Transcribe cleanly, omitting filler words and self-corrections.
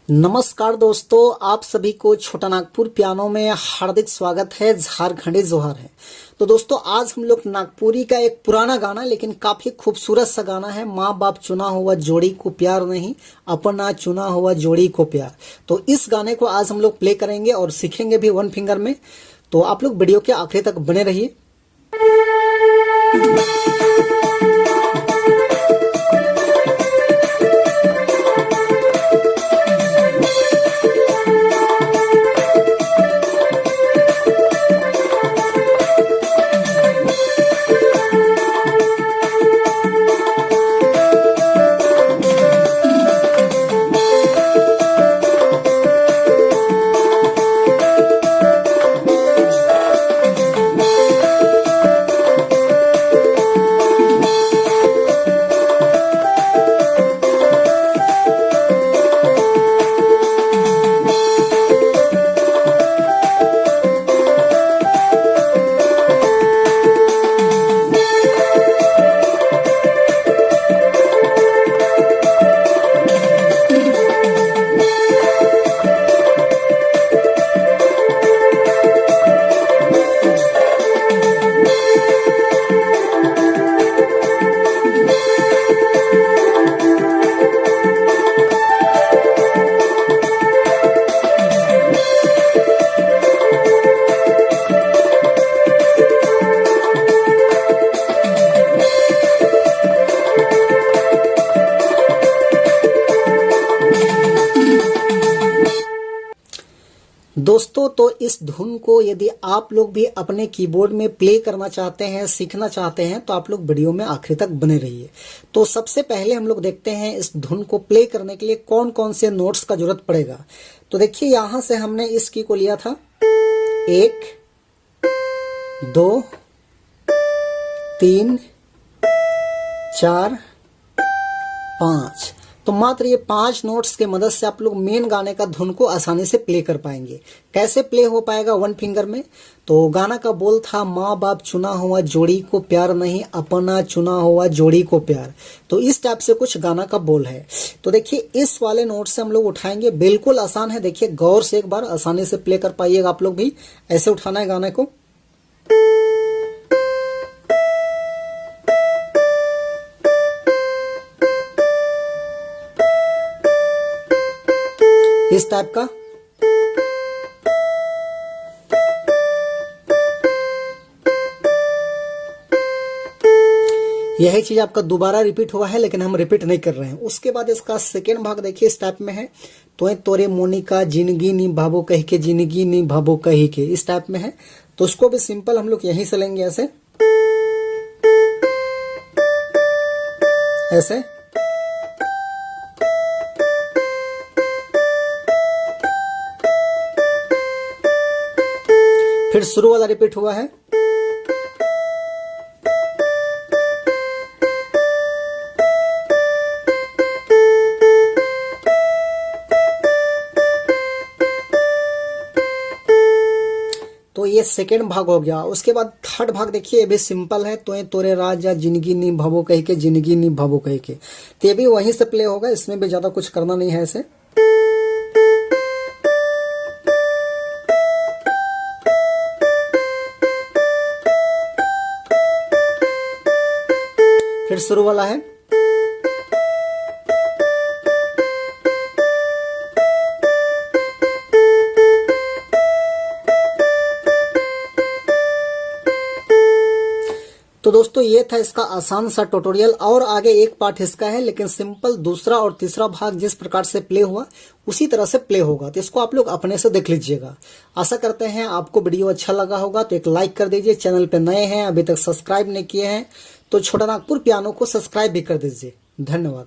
नमस्कार दोस्तों, आप सभी को छोटा नागपुर पियानो में हार्दिक स्वागत है। झारखंडी जोहार है। तो दोस्तों, आज हम लोग नागपुरी का एक पुराना गाना लेकिन काफी खूबसूरत सा गाना है, माँ बाप चुना हुआ जोड़ी को प्यार नहीं, अपना चुना हुआ जोड़ी को प्यार। तो इस गाने को आज हम लोग प्ले करेंगे और सीखेंगे भी वन फिंगर में। तो आप लोग वीडियो के आखिरी तक बने रहिए। दोस्तों, तो इस धुन को यदि आप लोग भी अपने कीबोर्ड में प्ले करना चाहते हैं, सीखना चाहते हैं, तो आप लोग वीडियो में आखिरी तक बने रहिए। तो सबसे पहले हम लोग देखते हैं इस धुन को प्ले करने के लिए कौन कौन से नोट्स का जरूरत पड़ेगा। तो देखिए, यहां से हमने इस की को लिया था 1 2 3 4 5। तो मात्र ये 5 नोट्स के मदद से आप लोग मेन गाने का धुन को आसानी से प्ले कर पाएंगे। कैसे प्ले हो पाएगा वन फिंगर में? तो गाना का बोल था, माँ बाप चुना हुआ जोड़ी को प्यार नहीं, अपना चुना हुआ जोड़ी को प्यार। तो इस टाइप से कुछ गाना का बोल है। तो देखिए, इस वाले नोट से हम लोग उठाएंगे। बिल्कुल आसान है। देखिए, गौर से एक बार आसानी से प्ले कर पाइएगा। आप लोग भी ऐसे उठाना है गाने को। इस टाइप का। यही चीज आपका दोबारा रिपीट हुआ है, लेकिन हम रिपीट नहीं कर रहे हैं। उसके बाद इसका सेकेंड भाग देखिए, इस टाइप में है। तो तोरे मोनिका जिंदगी नी भाबो कह के, जिंदगी नी भाबो कही के, इस टाइप में है। तो उसको भी सिंपल हम लोग यहीं से लेंगे, ऐसे ऐसे। फिर शुरू वाला रिपीट हुआ है। तो ये सेकेंड भाग हो गया। उसके बाद थर्ड भाग देखिए, ये भी सिंपल है। तो तोरे राजा जिंदगी नी भावो कह के, जिंदगी नी भावो कह के। तो ये भी वहीं से प्ले होगा। इसमें भी ज्यादा कुछ करना नहीं है। ऐसे फिर शुरू वाला है। तो दोस्तों, ये था इसका आसान सा ट्यूटोरियल। और आगे एक पार्ट इसका है, लेकिन सिंपल दूसरा और तीसरा भाग जिस प्रकार से प्ले हुआ उसी तरह से प्ले होगा। तो इसको आप लोग अपने से देख लीजिएगा। आशा करते हैं आपको वीडियो अच्छा लगा होगा। तो एक लाइक कर दीजिए। चैनल पे नए हैं, अभी तक सब्सक्राइब नहीं किए हैं, तो छोटा नागपुर पियानो को सब्सक्राइब भी कर दीजिए। धन्यवाद।